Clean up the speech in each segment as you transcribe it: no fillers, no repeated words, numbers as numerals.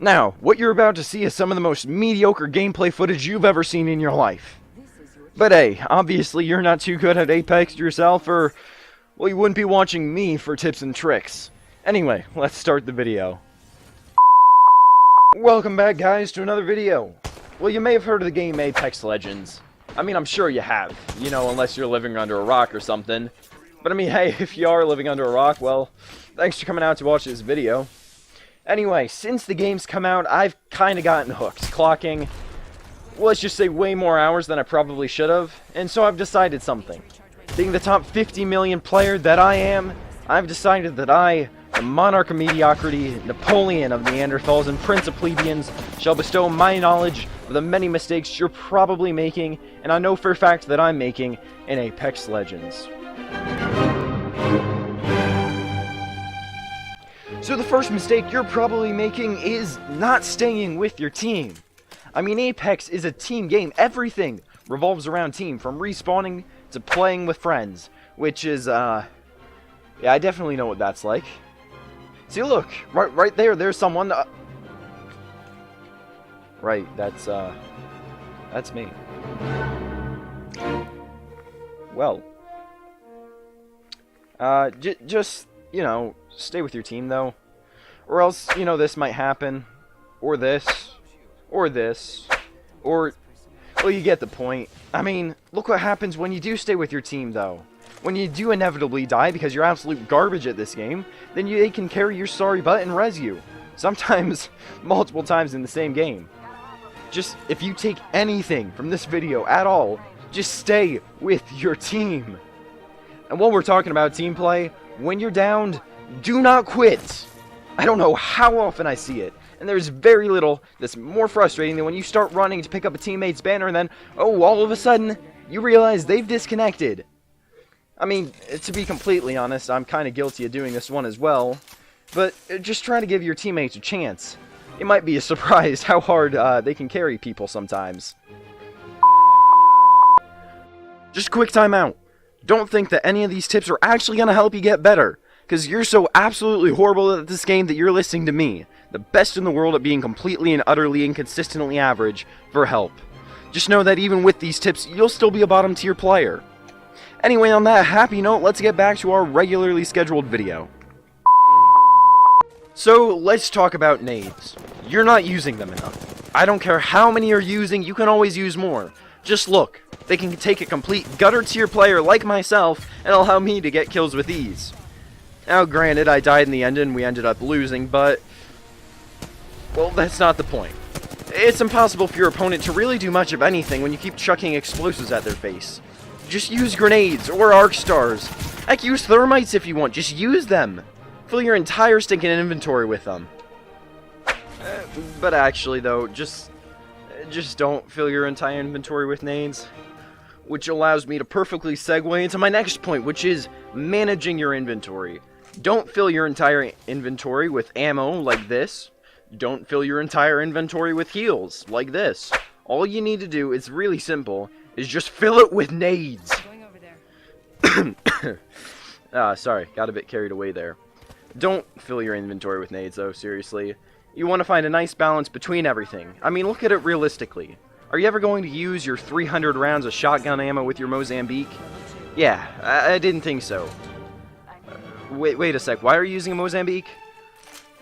Now, what you're about to see is some of the most mediocre gameplay footage you've ever seen in your life. But hey, obviously you're not too good at Apex yourself, or, well, you wouldn't be watching me for tips and tricks. Anyway, let's start the video. Welcome back, guys, to another video. Well, you may have heard of the game Apex Legends. I mean, I'm sure you have, you know, unless you're living under a rock or something. But I mean, hey, if you are living under a rock, well, thanks for coming out to watch this video. Anyway, since the game's come out, I've kind of gotten hooked, clocking, let's just say, way more hours than I probably should have, and so I've decided something. Being the top 50 million player that I am, I've decided that I, the monarch of mediocrity, Napoleon of Neanderthals, and prince of plebeians, shall bestow my knowledge of the many mistakes you're probably making, and I know for a fact that I'm making, in Apex Legends. So the first mistake you're probably making is not staying with your team. I mean, Apex is a team game. Everything revolves around team, from respawning to playing with friends, which is, yeah, I definitely know what that's like. See, look, right there, there's someone, right, that's me. Well, just, you know, stay with your team, though, or else, you know, this might happen, or this, or this, or, well, you get the point. I mean, look what happens when you do stay with your team, though. When you do inevitably die because you're absolute garbage at this game, then they can carry your sorry butt and res you. Sometimes, multiple times in the same game. Just, if you take anything from this video at all, just stay with your team. And while we're talking about team play, when you're downed, do not quit. I don't know how often I see it, and there's very little that's more frustrating than when you start running to pick up a teammate's banner and then, oh, all of a sudden, you realize they've disconnected. I mean, to be completely honest, I'm kind of guilty of doing this one as well, but just try to give your teammates a chance. You might be surprised how hard they can carry people sometimes. Just a quick timeout. Don't think that any of these tips are actually going to help you get better, because you're so absolutely horrible at this game that you're listening to me, the best in the world at being completely and utterly inconsistently average, for help. Just know that even with these tips, you'll still be a bottom tier player. Anyway, on that happy note, let's get back to our regularly scheduled video. So, let's talk about nades. You're not using them enough. I don't care how many you're using, you can always use more. Just look, they can take a complete gutter tier player like myself and allow me to get kills with ease. Now, granted, I died in the end and we ended up losing, but, well, that's not the point. It's impossible for your opponent to really do much of anything when you keep chucking explosives at their face. Just use grenades or arc stars. Heck, use thermites if you want. Just use them. Fill your entire stinking inventory with them. But actually, though, just don't fill your entire inventory with nades. Which allows me to perfectly segue into my next point, which is managing your inventory. Don't fill your entire inventory with ammo like this. Don't fill your entire inventory with heals like this. All you need to do is really simple. Is just fill it with nades. Going over there. Sorry, got a bit carried away there. Don't fill your inventory with nades, though, seriously. You want to find a nice balance between everything. I mean, look at it realistically. Are you ever going to use your 300 rounds of shotgun ammo with your Mozambique? Yeah, I didn't think so. Wait a sec, why are you using a Mozambique?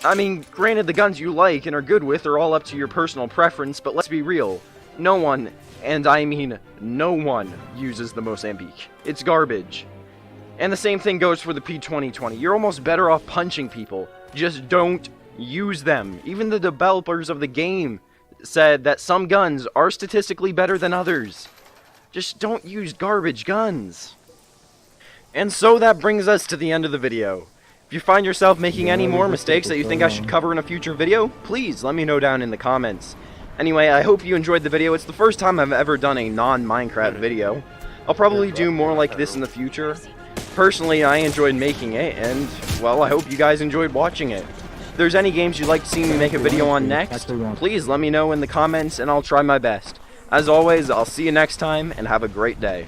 I mean, granted, the guns you like and are good with are all up to your personal preference, but let's be real. No one, and I mean no one, uses the Mozambique. It's garbage. And the same thing goes for the P2020. You're almost better off punching people. Just don't use them. Even the developers of the game said that some guns are statistically better than others. Just don't use garbage guns. And so that brings us to the end of the video. If you find yourself making any more mistakes that you think I should cover in a future video, please let me know down in the comments. Anyway, I hope you enjoyed the video. It's the first time I've ever done a non-Minecraft video. I'll probably do more like this in the future. Personally, I enjoyed making it, and, well, I hope you guys enjoyed watching it. If there's any games you'd like to see me make a video on next, please let me know in the comments, and I'll try my best. As always, I'll see you next time, and have a great day.